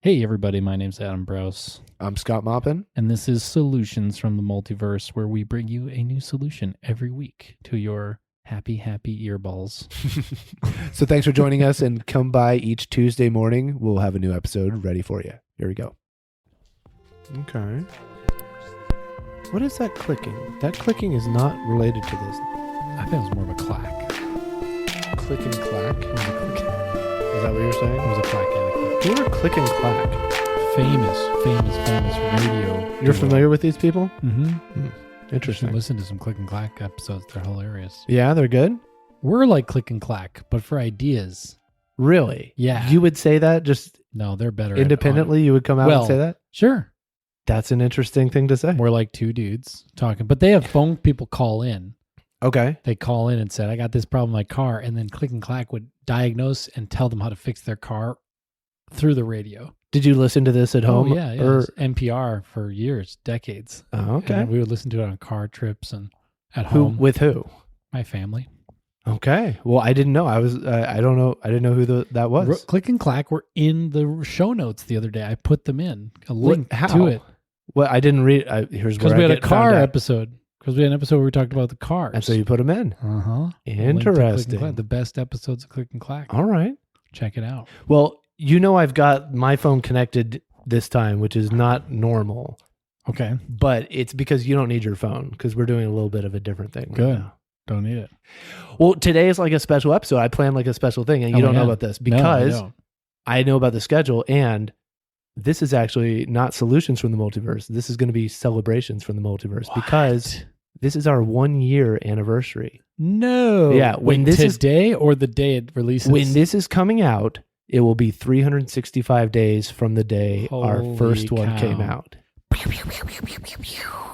Hey everybody, my name's Adam Braus. I'm Scott Maupin. And this is Solutions from the Multiverse, where we bring you a new solution every week to your happy earballs. So thanks for joining us, and come by each Tuesday morning. We'll have a new episode ready for you. Here we go. Okay. What is that clicking? That clicking is not related to this. I think it was more of a clack. Click and clack? It was a click. Is that what you're saying? It was a clack and a click. Who are click and clack? Famous radio. You're familiar with these people? Mm-hmm. Interesting. Listen to some Click and Clack episodes. They're hilarious. Yeah, they're good? We're like Click and Clack, but for ideas. Really? Yeah. You would say that just No, they're better. independently? You would come out and say that? Sure. That's an interesting thing to say. We're like two dudes talking, but they have phone people call in. Okay. They call in and said, I got this problem with my car. And then Click and Clack would diagnose and tell them how to fix their car through the radio. Did you listen to this at home? Oh, yeah. It was NPR for years, decades. Oh, okay. And we would listen to it on car trips and at home. With who? My family. Okay. Well, I didn't know. I don't know. I didn't know who that was. Click and Clack were in the show notes the other day. I put them in, a link to it. Well, I didn't read. Here's because where we had I a car episode. Because we had an episode where we talked about the cars. And so you put them in. Uh-huh. Interesting. The best episodes of Click and Clack. All right. Check it out. Well, you know I've got my phone connected this time, which is not normal. Okay. But it's because you don't need your phone, because we're doing a little bit of a different thing. Good. Right, don't need it. Well, today is like a special episode. I planned like a special thing, and you don't know about this because I know about the schedule, and this is actually not Solutions from the Multiverse. This is going to be Celebrations from the Multiverse because this is our 1 year anniversary. No. Yeah. When this is today or the day it releases? When this is coming out, it will be 365 days from the day our first one came out.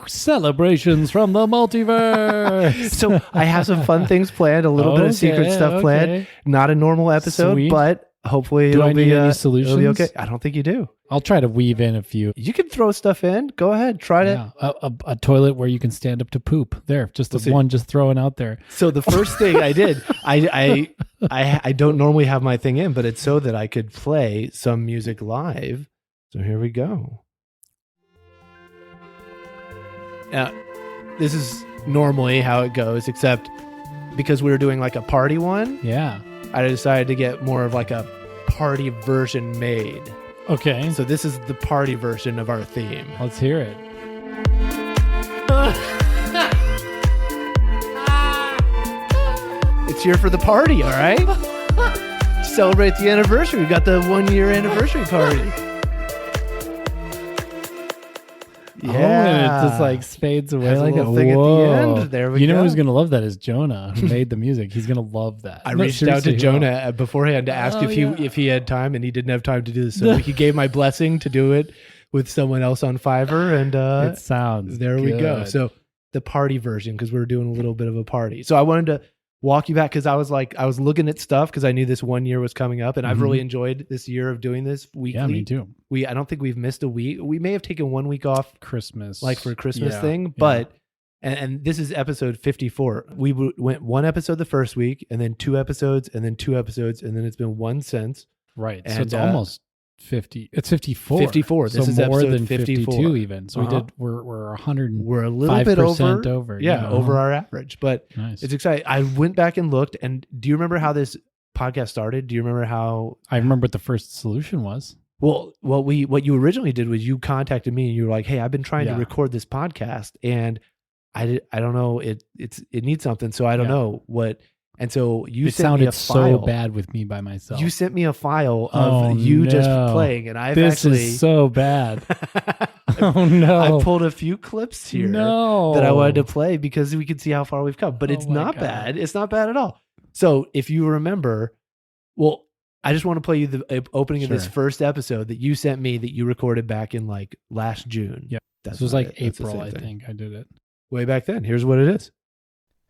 Celebrations from the Multiverse. So I have some fun things planned, a little bit of secret stuff planned. Not a normal episode, but hopefully it'll be any solutions? It'll be okay. I don't think you do. I'll try to weave in a few. You can throw stuff in. Go ahead. Try to. A toilet where you can stand up to poop. There, just one just throwing out there. So the first thing I did, I don't normally have my thing in, but it's so that I could play some music live. So here we go. Now, this is normally how it goes, except because we were doing like a party one. Yeah. I decided to get more of like a party version made. Okay. So this is the party version of our theme. Let's hear it. It's here for the party, all right? Celebrate the anniversary. We got the 1 year anniversary party. Yeah. And it just like fades away like a thing at the end. There we go. You know who's going to love that is Jonah, who made the music. He's going to love that. I reached out to Jonah beforehand to ask if he had time, and he didn't have time to do this. So he gave my blessing to do it with someone else on Fiverr, and it sounds there good. We go. So the party version, because we were doing a little bit of a party. So I wanted to walk you back because I was looking at stuff because I knew this 1 year was coming up, and I've really enjoyed this year of doing this weekly. Yeah, me too. I don't think we've missed a week. We may have taken 1 week off Christmas, like for a Christmas thing, but and this is episode 54. We went one episode the first week, and then 2 episodes, and then 2 episodes, and then it's been one since. Right. And, so it's almost 50. It's 54. 54. So this is more episode than 54. 52 even. So we're 100. We're a little bit over. Yeah, over our average, but nice. It's exciting. I went back and looked, and do you remember how this podcast started? Do you remember how? I remember what the first solution was. Well, what you originally did was you contacted me and you were like, "Hey, I've been trying to record this podcast, and I don't know, it needs something, so I don't know what." And so you sent me a file. So bad with me by myself. You sent me a file of just playing, and This is so bad. Oh no! I pulled a few clips here that I wanted to play because we could see how far we've come. But it's not bad. It's not bad at all. So if you remember, well, I just want to play you the opening of this first episode that you sent me that you recorded back in like last June. Yeah, this was like April. I think I did it way back then. Here's what it is.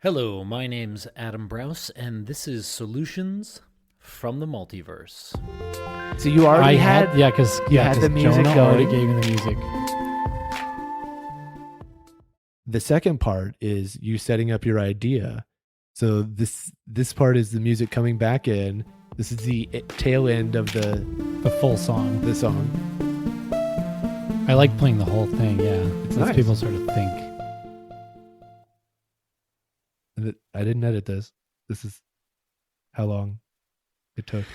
Hello, my name's Adam Braus, and this is Solutions from the Multiverse. So you already had because the music Jonah going. already gave me the music. The second part is you setting up your idea. So this part is the music coming back in. This is the tail end of the full song. The song. I like playing the whole thing. Yeah, It's lets nice. people sort of think. I didn't edit this. This is how long it took.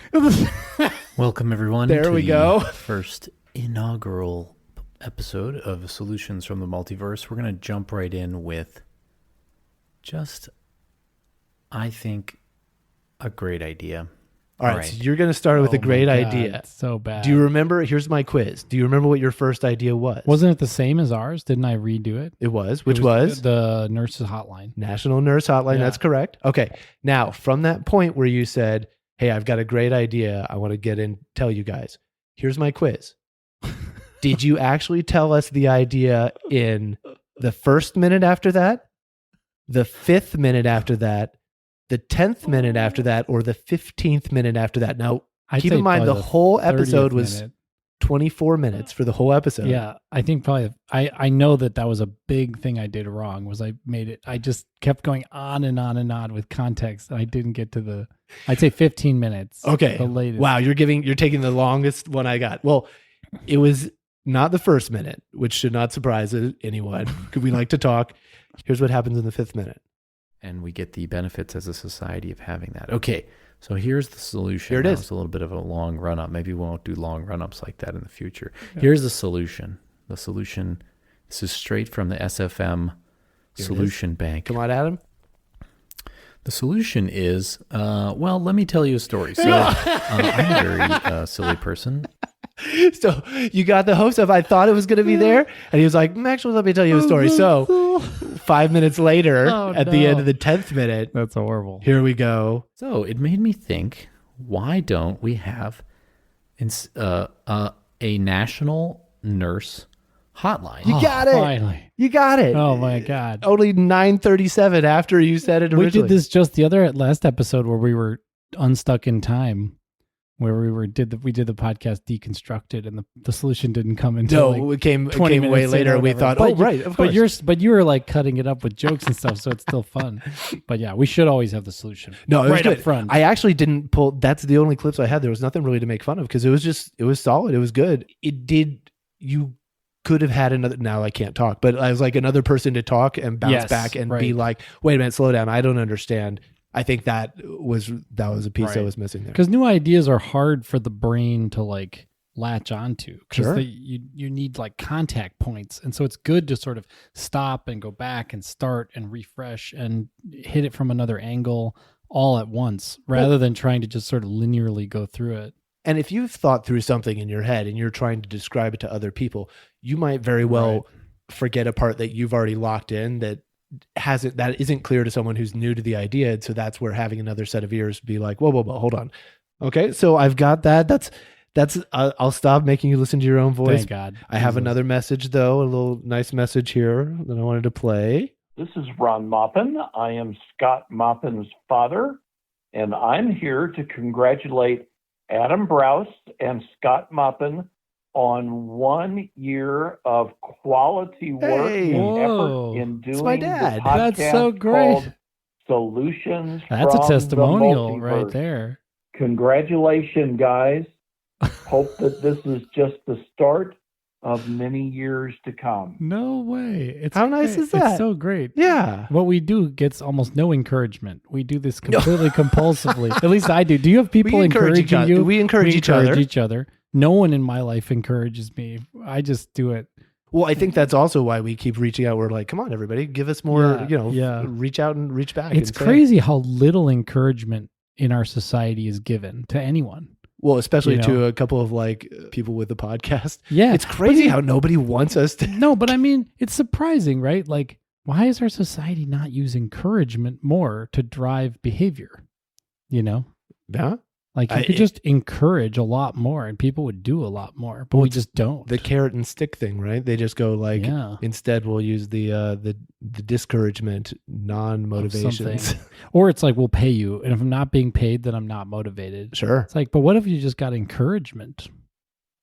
Welcome, everyone. There to we the go. First inaugural episode of Solutions from the Multiverse. We're going to jump right in with just, I think, a great idea. All right, so you're going to start with a great idea. It's so bad. Do you remember? Here's my quiz. Do you remember what your first idea was? Wasn't it the same as ours? Didn't I redo it? It was. Which was? The nurse's hotline. National Nurse Hotline. Yeah. That's correct. Okay. Now, from that point where you said, hey, I've got a great idea. I want to get in, tell you guys. Here's my quiz. Did you actually tell us the idea in the first minute after that, the 5th minute after that, the 10th minute after that, or the 15th minute after that? Now, keep in mind, the whole episode was 24 minutes for the whole episode. Yeah, I think probably, I know that was a big thing I did wrong, was I just kept going on and on and on with context, and I didn't get to I'd say 15 minutes. Okay. The latest. Wow, you're taking the longest one I got. Well, it was not the first minute, which should not surprise anyone, because we like to talk. Here's what happens in the 5th minute. And we get the benefits as a society of having that. Okay, so here's the solution. Here it is. It's a little bit of a long run-up. Maybe we won't do long run-ups like that in the future. Yeah. Here's the solution. The solution, this is straight from the SFM Solution Bank. Come on, Adam. The solution is, well, let me tell you a story. So I'm a very silly person. So you got the hopes up. I thought it was going to be there. And he was like, actually, let me tell you a story. So 5 minutes later, at the end of the 10th minute. That's horrible. Here we go. So it made me think, why don't we have a national nurse hotline? You got it. Finally. You got it. Oh, my God. Only 9:37 after you said it originally. We did this just the last episode where we were unstuck in time, where we did the podcast Deconstructed, and the solution didn't come until it came way later. We thought, right, of course. But you were like cutting it up with jokes and stuff, so it's still fun. But yeah, we should always have the solution. No, it was right good. up front. I actually didn't pull. That's the only clips I had. There was nothing really to make fun of, because it was solid. It was good. You could have had another. Now I can't talk, but I was like another person to talk and bounce back and be like, wait a minute, slow down. I don't understand. I think that was a piece that was missing there. Because new ideas are hard for the brain to like latch onto. Because you need like contact points. And so it's good to sort of stop and go back and start and refresh and hit it from another angle all at once, rather than trying to just sort of linearly go through it. And if you've thought through something in your head and you're trying to describe it to other people, you might very well forget a part that you've already locked in that isn't clear to someone who's new to the idea. And so that's where having another set of ears be like, whoa, hold on. Okay, so I've got that. That's I'll stop making you listen to your own voice. Thank God. I have another message though, a little nice message here that I wanted to play. This is Ron Maupin. I am Scott Maupin's father, and I'm here to congratulate Adam Braus and Scott Maupin on 1 year of quality work and effort in doing my dad. the podcast That's so great. called Solutions That's a from testimonial the Multiverse. right there. Congratulations, guys. Hope that this is just the start of many years to come. No way. How nice is that? It's so great. Yeah. What we do gets almost no encouragement. We do this completely compulsively. At least I do. Do you have people encouraging you? We encourage each other. No one in my life encourages me. I just do it. Well, I think that's also why we keep reaching out. We're like, come on, everybody, give us more, reach out and reach back. It's crazy how little encouragement in our society is given to anyone. Well, especially to a couple of like people with the podcast. Yeah. It's crazy how nobody wants us to. No, but I mean, it's surprising, right? Like, why is our society not use encouragement more to drive behavior? Yeah. Like you could just encourage a lot more and people would do a lot more, but we just don't. The carrot and stick thing, right? They just go like, instead we'll use the discouragement, non-motivations. Or it's like, we'll pay you. And if I'm not being paid, then I'm not motivated. Sure. It's like, but what if you just got encouragement?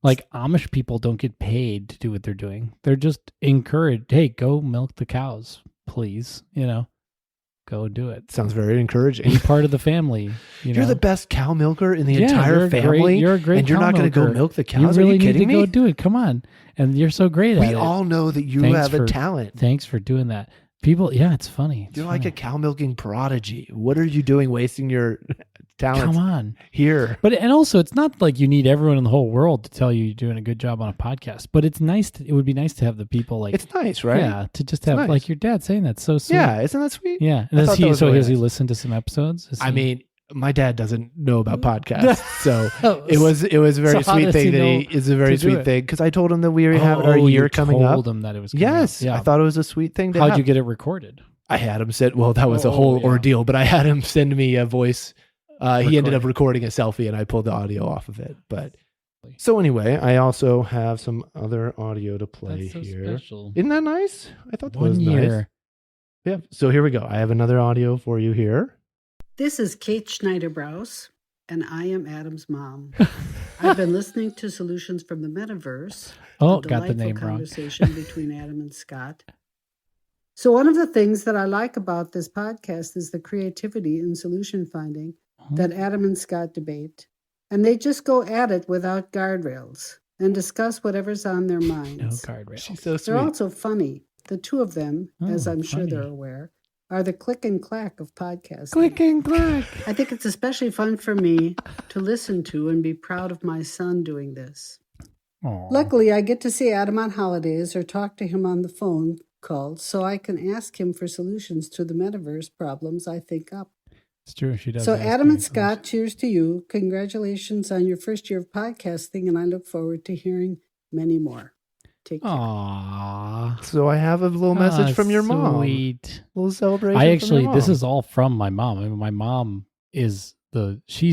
Like Amish people don't get paid to do what they're doing. They're just encouraged. Hey, go milk the cows, please. Go do it. Sounds very encouraging. Be part of the family. You're the best cow milker in the entire family. You're a great and you're not going to go milk the cows. You really Are you kidding need to me? go do it. Come on. And you're so great at it. We all know that you have a talent. Thanks for doing that. People, it's funny. You're like a cow milking prodigy. What are you doing wasting your talent? Come on. Here. And also, it's not like you need everyone in the whole world to tell you you're doing a good job on a podcast, but it's nice. It would be nice to have the people like. It's nice, right? Yeah, to just have like your dad saying that. So sweet. Yeah, isn't that sweet? Yeah. And has he listened to some episodes? I mean, my dad doesn't know about podcasts, so it was a very sweet thing it's a very sweet thing because I told him that we have our year coming up. Told him that it was coming up. I thought it was a sweet thing. How'd you get it recorded? I had him send. Well, that was a whole ordeal, but I had him send me a voice. He ended up recording a selfie, and I pulled the audio off of it. But so anyway, I also have some other audio to play here. Special. Isn't that nice? I thought that was nice. Yeah. So here we go. I have another audio for you here. This is Kate Schneider-Braus, and I am Adam's mom. I've been listening to Solutions from the Metaverse. Got the name wrong. Conversation between Adam and Scott. So one of the things that I like about this podcast is the creativity and solution finding that Adam and Scott debate. And they just go at it without guardrails and discuss whatever's on their minds. No guardrails. She's so sweet. They're also funny. The two of them, as I'm sure they're aware, are the click and clack of podcasting. Click and clack. I think it's especially fun for me to listen to and be proud of my son doing this. Aww. Luckily, I get to see Adam on holidays or talk to him on the phone call so I can ask him for solutions to the metaverse problems I think up. It's true. She does. So Adam and Scott, cheers to you. Congratulations on your first year of podcasting, and I look forward to hearing many more. Take care. Aww. So I have a little message from your mom. Sweet. A little celebration. This is all from my mom. I mean, my mom she's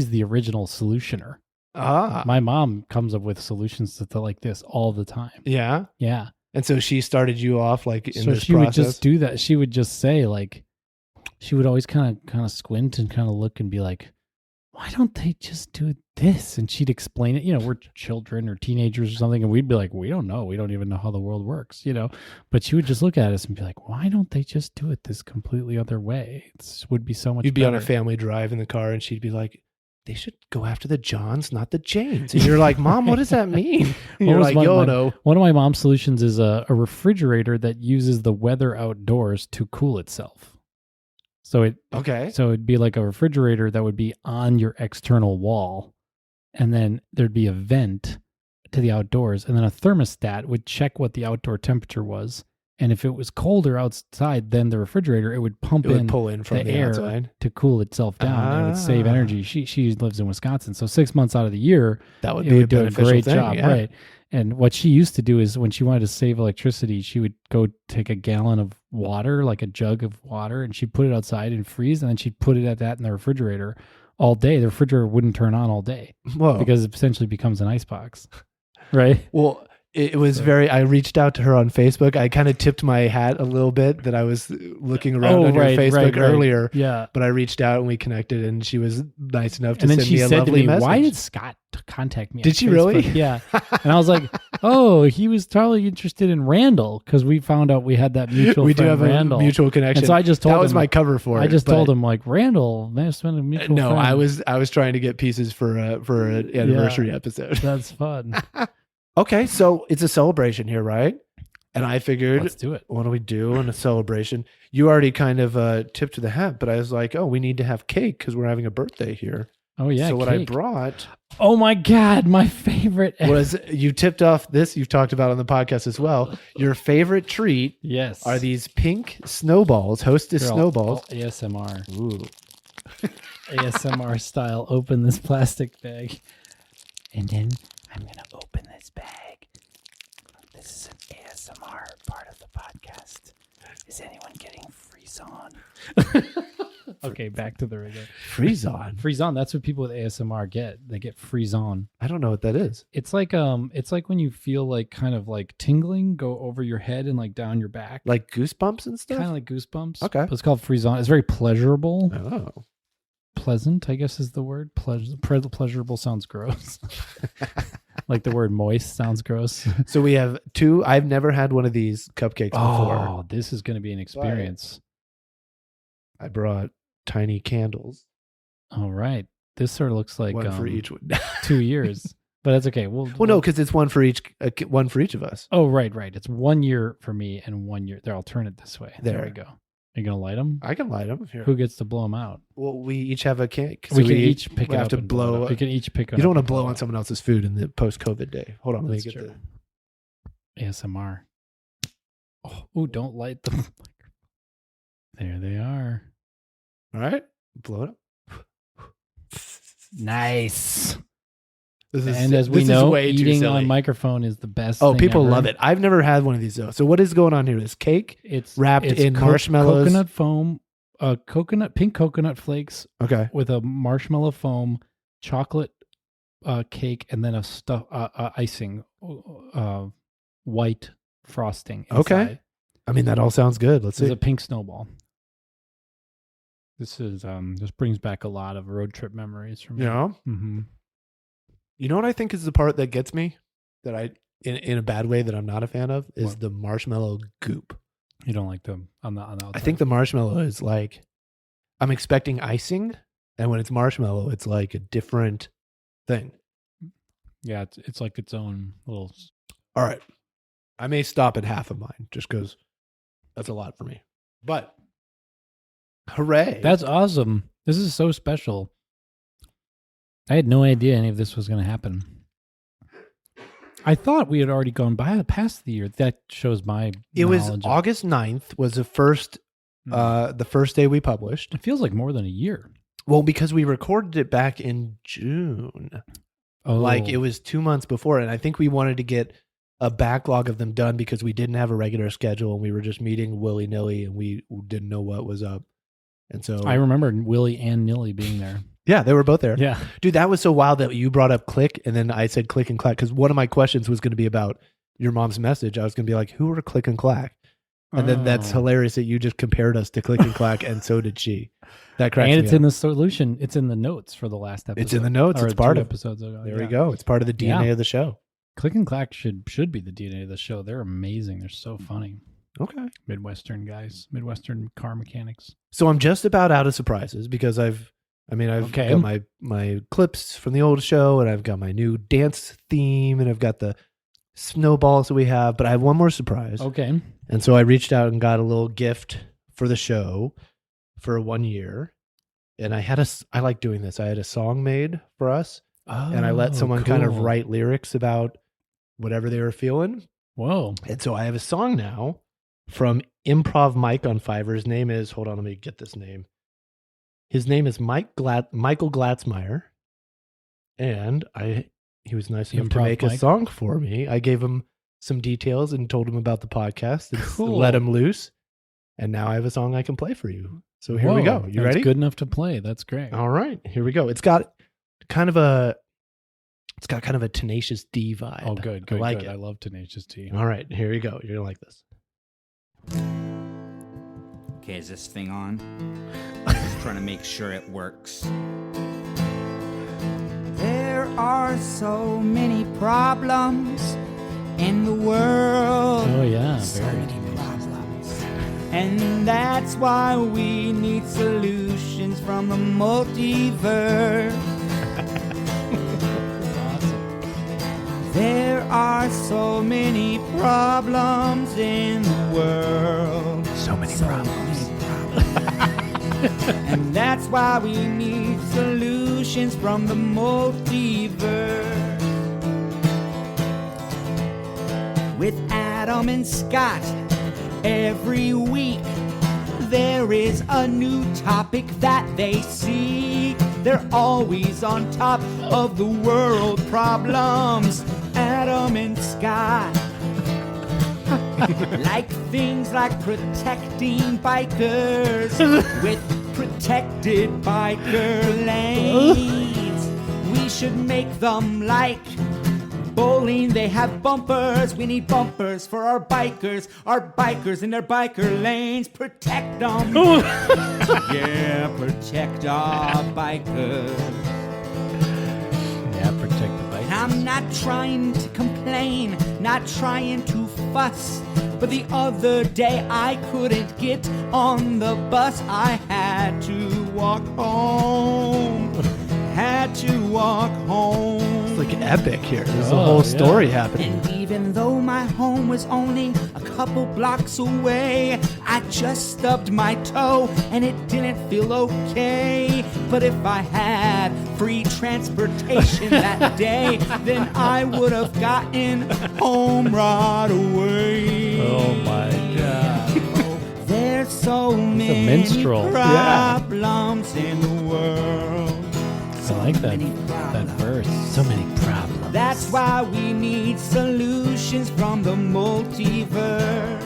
the original solutioner. My mom comes up with solutions to like this all the time. Yeah. Yeah. And so she started you off like in so this she process? would just do that. She would just say like, she would always kind of squint and kind of look and be like, why don't they just do this? And she'd explain it. You know, we're children or teenagers or something. And we'd be like, we don't know. We don't even know how the world works, you know. But she would just look at us and be like, why don't they just do it this completely other way? It would be so much You'd be better. on a family drive in the car and she'd be like, they should go after the Johns, not the Janes. And you're like, Mom, what does that mean? You're like, no. One of my mom's solutions is a refrigerator that uses the weather outdoors to cool itself. So it'd be like a refrigerator that would be on your external wall, and then there'd be a vent to the outdoors, and then a thermostat would check what the outdoor temperature was. And if it was colder outside than the refrigerator, it would pull in from the air outside to cool itself down. And it would save energy. She lives in Wisconsin, so 6 months out of the year, that would do a great job, right? And what she used to do is when she wanted to save electricity, she would go take a gallon of water, like a jug of water, and she'd put it outside and freeze, and then she'd put it at that in the refrigerator all day. The refrigerator wouldn't turn on all day because it essentially becomes an icebox, right? Well, it was I reached out to her on Facebook. I kind of tipped my hat a little bit that I was looking around on your Facebook earlier. Yeah. But I reached out and we connected, and she was nice enough to send me a lovely message. Why did Scott contact me? Did she really? Yeah. And I was like, oh, he was totally interested in Randall because we found out we had that mutual we friend, do have Randall. A mutual connection. And so I just told him. That was my cover for it. I just told him like, Randall, there's been a mutual friend. I was trying to get pieces for an anniversary episode. That's fun. Okay, so it's a celebration here, right? And I figured, let's do it. What do we do in a celebration? You already kind of tipped the hat, but I was like, oh, we need to have cake because we're having a birthday here. Oh, yeah. So what I brought. Oh, my God. My favorite. Was you tipped off this you've talked about on the podcast as well. Your favorite treat are these pink snowballs, Hostess snowballs. All ASMR. Ooh. ASMR style. Open this plastic bag. And then I'm going to open this bag. This is an ASMR part of the podcast. Is anyone getting freeze on? Okay, back to the regular. Freeze on? Freeze on. That's what people with ASMR get. They get freeze on. I don't know what that is. It's like when you feel like kind of like tingling go over your head and like down your back. Like goosebumps and stuff? Kind of like goosebumps. Okay. But it's called freeze on. It's very pleasurable. Oh. Pleasant, I guess is the word. Pleasurable sounds gross. Like the word moist sounds gross. So we have two. I've never had one of these cupcakes before. Oh, this is going to be an experience. I brought tiny candles. All right. This sort of looks like one for each 2 years. But that's okay. No, because it's one for each of us. Oh, right. It's 1 year for me and 1 year. They're alternate this way. There we go. Are you going to light them? I can light them. Here. Who gets to blow them out? Well, we each have a cake. So we can each pick it up. Have to blow. We can each pick it up. You don't want to blow on someone else's food in the post-COVID day. Hold on. Let me get the ASMR. Oh, don't light them. There they are. All right. Blow it up. Nice. And as we know, eating on microphone is the best. Oh, people love it. I've never had one of these though. So what is going on here? This cake, it's wrapped in marshmallows, coconut foam, pink coconut flakes. Okay, with a marshmallow foam, chocolate cake, and then icing, white frosting. Inside. Okay, I mean that all sounds good. Let's see. It's a pink snowball. This brings back a lot of road trip memories for me. Yeah. Mm-hmm. You know what I think is the part that gets me, that I in a bad way that I'm not a fan of, is the marshmallow goop. You don't like them on the outside? I think the marshmallow is like, I'm expecting icing, and when it's marshmallow, it's like a different thing. Yeah, it's like its own little. All right, I may stop at half of mine just because that's a lot for me. But hooray! That's awesome. This is so special. I had no idea any of this was going to happen. I thought we had already gone past the year. That shows my It was August 9th was the first day we published. It feels like more than a year. Well, because we recorded it back in June. Oh. Like it was 2 months before. And I think we wanted to get a backlog of them done because we didn't have a regular schedule and we were just meeting willy-nilly and we didn't know what was up. And so I remember Willie and Nilly being there. Yeah, they were both there. Yeah. Dude, that was so wild that you brought up Click and then I said Click and Clack because one of my questions was going to be about your mom's message. I was going to be like, who were Click and Clack? And then that's hilarious that you just compared us to Click and Clack and so did she. That cracks me up. And it's in the solution. It's in the notes for the last episode. It's in the notes. It's part of episodes ago. There we go. It's part of the DNA of the show. Click and Clack should be the DNA of the show. They're amazing. They're so funny. Okay. Midwestern guys. Midwestern car mechanics. So I'm just about out of surprises because I've got my clips from the old show and I've got my new dance theme and I've got the snowballs that we have, but I have one more surprise. Okay. And so I reached out and got a little gift for the show for 1 year. And I like doing this. I had a song made for us and I let someone kind of write lyrics about whatever they were feeling. Whoa. And so I have a song now from Improv Mike on Fiverr. His name is, hold on, let me get this name. His name is Michael Glatzmeyer, and he was nice enough to make a song for me. I gave him some details and told him about the podcast and let him loose, and now I have a song I can play for you. So here we go. You ready? It's good enough to play. That's great. All right, here we go. It's got kind of a Tenacious D vibe. Oh, good. I like it. I love Tenacious D. All right, here you go. You're gonna like this. Okay, is this thing on? Just trying to make sure it works. There are so many problems in the world. Oh yeah, so many problems. And that's why we need solutions from the multiverse. There are so many problems in the world. So many problems. And that's why we need solutions from the multiverse. With Adam and Scott, every week there is a new topic that they seek. They're always on top of the world problems. Adam and Scott. Like things like protecting bikers with protected biker lanes. We should make them like bowling. They have bumpers. We need bumpers for our bikers in their biker lanes. Protect them. Yeah, protect our bikers. Yeah, protect the bikers. I'm not trying to complain, not trying to fuss. But the other day I couldn't get on the bus. I had to walk home. It's like epic here. There's a whole story happening. And even though my home was only a couple blocks away, I just stubbed my toe and it didn't feel okay. But if I had free transportation that day, then I would have gotten home right away. Oh my God. There's so many problems in the world. I like that verse. So many problems. That's why we need solutions from the multiverse.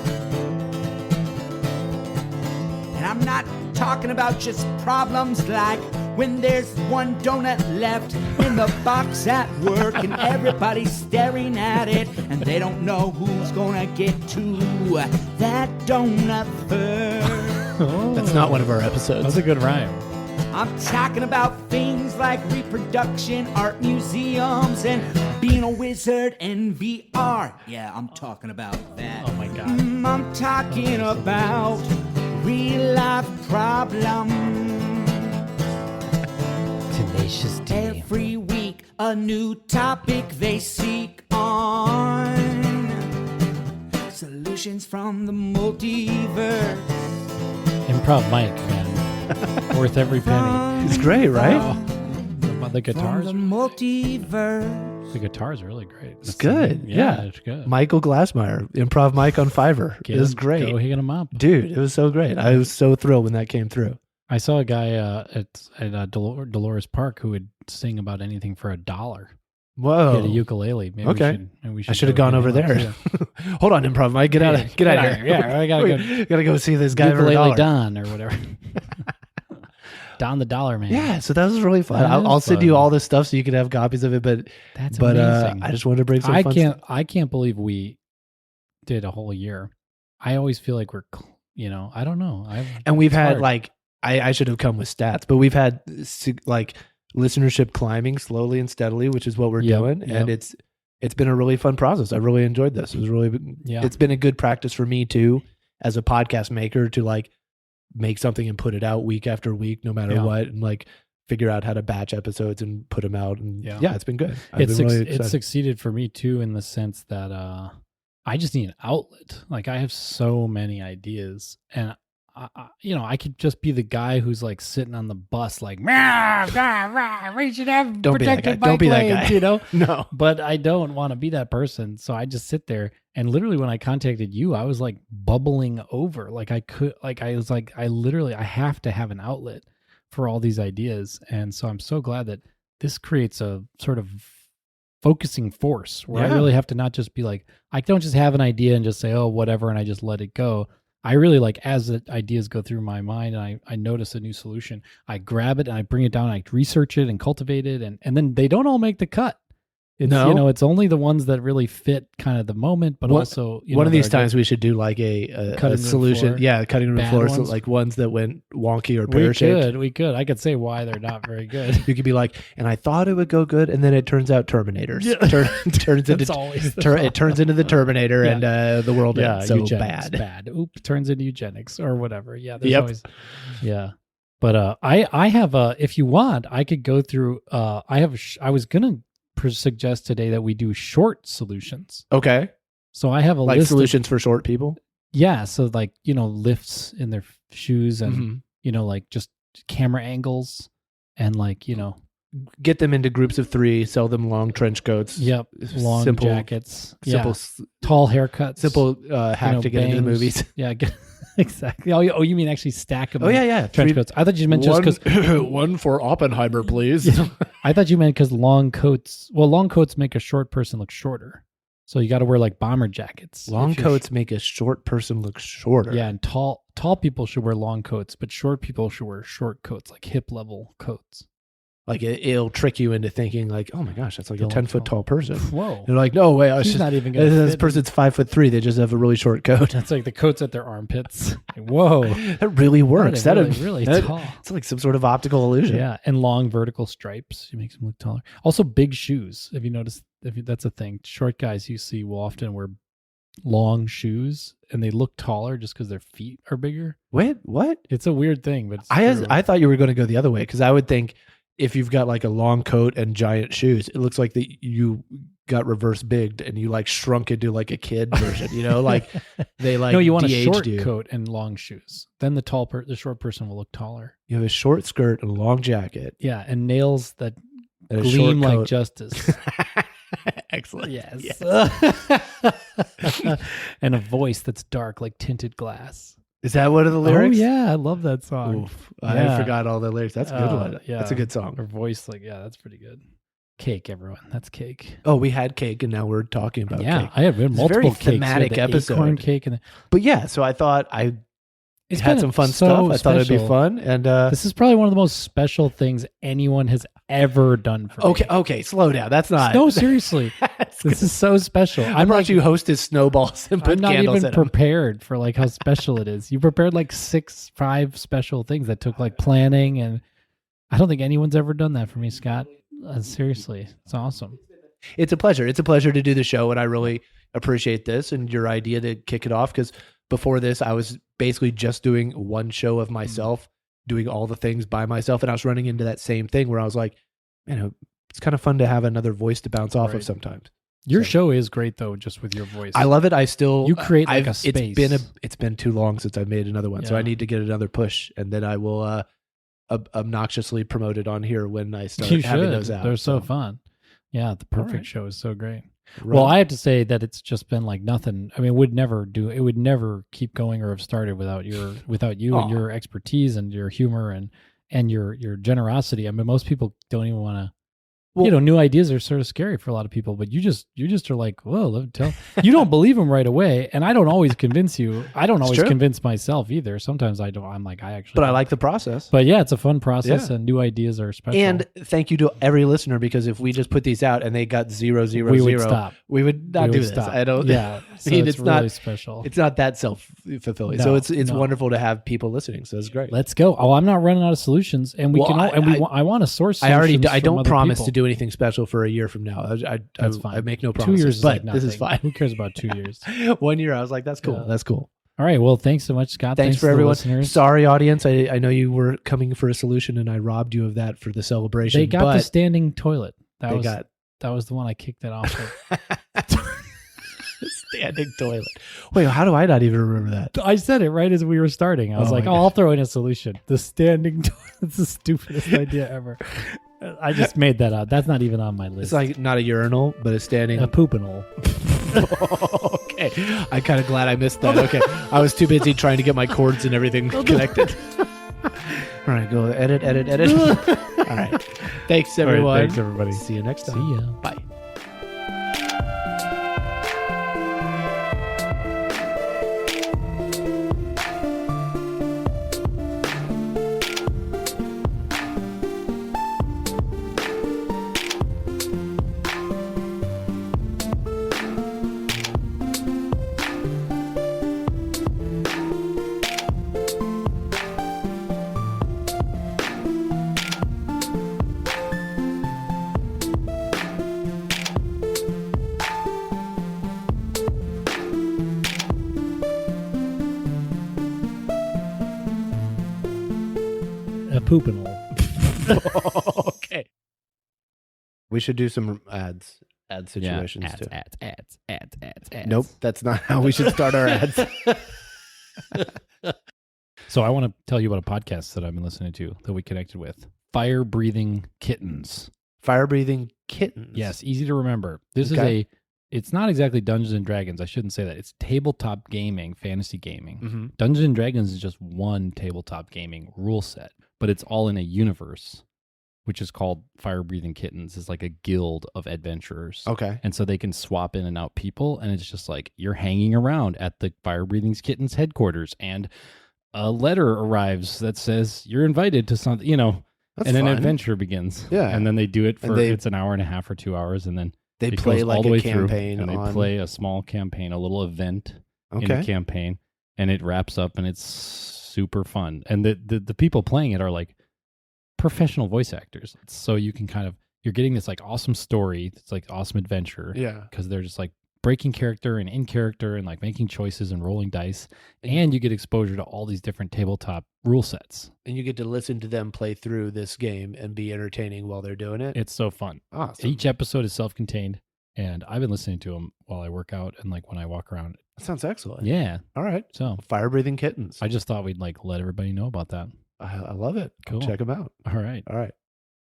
And I'm not talking about just problems like when there's one donut left in the box at work and everybody's staring at it and they don't know who's gonna get to that donut first. That's not one of our episodes. That's a good rhyme. I'm talking about things like reproduction, art museums, and being a wizard in VR. Yeah, I'm talking about that. Oh my God. I'm talking about real life problems. Tenacious D. Every week, a new topic they seek on. Solutions from the multiverse. Improv Mike, man. Worth every penny. It's great, right? The guitars. From the multiverse. The guitars are really great. It's good. Yeah, it's good. Michael Glassmeyer, Improv Mike on Fiverr. It was great. Go hit him up. Dude, it was so great. I was so thrilled when that came through. I saw a guy at Dolores Park who would sing about anything for $1. Whoa. He had a ukulele. Maybe Okay. we should I should have gone over there. Hold on, Improv Mike. Get out of here. Yeah, I gotta go see this guy for ukulele $1. Don or whatever. Don the Dollar Man. Yeah, so that was really fun. That I'll is send fun. you all this stuff so you can have copies of it. But That's amazing. I just wanted to bring some fun stuff. I can't believe we did a whole year. I always feel like we're, I don't know. And we've it's had hard. like I should have come with stats, but we've had like listenership climbing slowly and steadily, which is what we're doing, and it's been a really fun process. I really enjoyed this. It was really it's been a good practice for me too, as a podcast maker, to like make something and put it out week after week, no matter what, and like figure out how to batch episodes and put them out. And it's been good. It's succeeded for me too, in the sense that I just need an outlet. Like I have so many ideas, and I could just be the guy who's like sitting on the bus, like, we should have protected bike lanes, No, but I don't want to be that person. So I just sit there, and literally when I contacted you, I was like bubbling over. Like I have to have an outlet for all these ideas. And so I'm so glad that this creates a sort of focusing force where I really have to not just be like, I don't just have an idea and just say, oh, whatever, and I just let it go. I really like, as the ideas go through my mind and I notice a new solution, I grab it and I bring it down, and I research it and cultivate it. And then they don't all make the cut. It's only the ones that really fit kind of the moment, but also, one of these times we should do like a solution. Yeah. Cutting room floor. So like ones that went wonky or pear-shaped. We could. I could say why they're not very good. You could be like, and I thought it would go good, and then it turns out Terminators. Yeah. It turns into the Terminator, and the world ends so bad. Oops, turns into eugenics or whatever. Yeah. There's always. Yeah. But I have if you want, I could go through. I was gonna suggest today that we do short solutions. Okay. So I have a like list solutions for short people. Yeah. So like, lifts in their shoes and, like just camera angles and like, get them into groups of 3, sell them long trench coats. Yep. Long simple jackets. Simple, tall haircuts. Simple hack to get into the movies. Yeah. Exactly. Oh, you mean actually stack them? Oh, yeah. Trench coats. I thought you meant just because one for Oppenheimer, please. I thought you meant because long coats make a short person look shorter. So you got to wear like bomber jackets. Long coats make a short person look shorter. Yeah, and tall people should wear long coats, but short people should wear short coats, like hip level coats. Like it'll trick you into thinking like, oh my gosh, that's like a 10-foot tall person. Whoa! You're like, no way, she's not even gonna fit. This person's 5'3". They just have a really short coat. That's like the coats at their armpits. Like, whoa, that really works. Really tall. It's like some sort of optical illusion. Yeah, and long vertical stripes. It makes them look taller. Also, big shoes. Have you noticed that's a thing. Short guys you see will often wear long shoes, and they look taller just because their feet are bigger. Wait, what? It's a weird thing, but I thought you were going to go the other way, because I would think if you've got like a long coat and giant shoes, it looks like that you got reverse bigged and you like shrunk into like a kid version, like they like no, you want a de-aged short you. coat and long shoes. Then the short person will look taller. You have a short skirt and a long jacket. Yeah, and nails that And a gleam short like coat. justice. Excellent. Yes. And a voice that's dark like tinted glass. Is that one of the lyrics? Oh yeah, I love that song. Oof, I forgot all the lyrics. That's a good one. Yeah, That's a good song. Her voice, that's pretty good. Cake, everyone. That's cake. Oh, we had cake, and now we're talking about yeah, cake. I have multiple very cakes. thematic episode. Acorn cake and But yeah, so I thought I it's had been some fun so stuff. I thought it'd be special. fun, and this is probably one of the most special things anyone has ever done for me. okay, slow down. That's not. No, seriously. This is so special. I brought you hosted snowballs and put I'm not candles even in them. prepared for like how special it is. You prepared like 5 special things that took like planning, and I don't think anyone's ever done that for me, Scott. Seriously, it's awesome. It's a pleasure. It's a pleasure to do the show, and I really appreciate this and your idea to kick it off, because before this, I was basically just doing one show of myself, doing all the things by myself, and I was running into that same thing where I was like, it's kind of fun to have another voice to bounce off of sometimes. Your show is great though, just with your voice. I love it. You create like a space. It's been too long since I've made another one, so I need to get another push, and then I will obnoxiously promote it on here when I start having those out. They're so fun. Yeah, the perfect show is so great. Right. Well, I have to say that it's just been like nothing. I mean, it would never keep going or have started without you and your expertise and your humor and your generosity. I mean, most people don't even want to. New ideas are sort of scary for a lot of people, but you just are like, whoa, let me tell. You don't believe them right away, and I don't always convince you. I don't always convince myself either. Sometimes I don't. I'm like, But I like the process. But yeah, it's a fun process, and new ideas are special. And thank you to every listener, because if we just put these out and they got 0, 0, we 0, would stop. We would not do this. Stop. I don't. Yeah, I mean, it's not really special. It's not that self-fulfilling. No, so it's wonderful to have people listening. So it's great. Let's go. Oh, I'm not running out of solutions, and I want to source. I don't promise people. to do anything special for a year from now. That's fine. I make no 2 promises. years, but like this is fine. Who cares about 2 years? 1 year, I was like, that's cool. Yeah. That's cool. All right. Well, thanks so much, Scott. Thanks for to the everyone. Listeners. Sorry, audience. I know you were coming for a solution, and I robbed you of that for the celebration. They got the standing toilet. That was the one I kicked that off of. Standing toilet. Wait, how do I not even remember that? I said it right as we were starting. I was like, I'll throw in a solution. The standing toilet. It's the stupidest idea ever. I just made that up. That's not even on my list. It's like not a urinal, but a standing... A poopinal. Okay. I'm kind of glad I missed that. Okay. I was too busy trying to get my cords and everything connected. All right, go edit. All right. Thanks, everyone. All right, thanks, everybody. See you next time. See ya. Bye. A poopinal. Okay. We should do some ad situations too. Ads. Nope, that's not how we should start our ads. So I want to tell you about a podcast that I've been listening to that we connected with. Fire Breathing Kittens. Fire breathing kittens. Yes, easy to remember. It's not exactly Dungeons and Dragons. I shouldn't say that. It's tabletop gaming, fantasy gaming. Mm-hmm. Dungeons and Dragons is just one tabletop gaming rule set, but it's all in a universe, which is called Fire Breathing Kittens. It's like a guild of adventurers. Okay. And so they can swap in and out people, and it's just like you're hanging around at the Fire Breathing Kittens headquarters, and a letter arrives that says you're invited to something, That's and fun. an adventure begins. Yeah. And then they do it for it's an hour and a half or 2 hours, and then They it play goes like all the a way campaign through, and they play a small campaign, a little event in the campaign, and it wraps up, and it's super fun. And the people playing it are like professional voice actors, so you can kind of you're getting this like awesome story. It's like awesome adventure. Yeah. Because they're just like breaking character and in character and like making choices and rolling dice. And you get exposure to all these different tabletop rule sets. And you get to listen to them play through this game and be entertaining while they're doing it. It's so fun. Awesome. Each episode is self-contained. And I've been listening to them while I work out and like when I walk around. That sounds excellent. Yeah. All right. So Fire-breathing kittens. I just thought we'd like let everybody know about that. I love it. Cool. Check them out. All right. All right.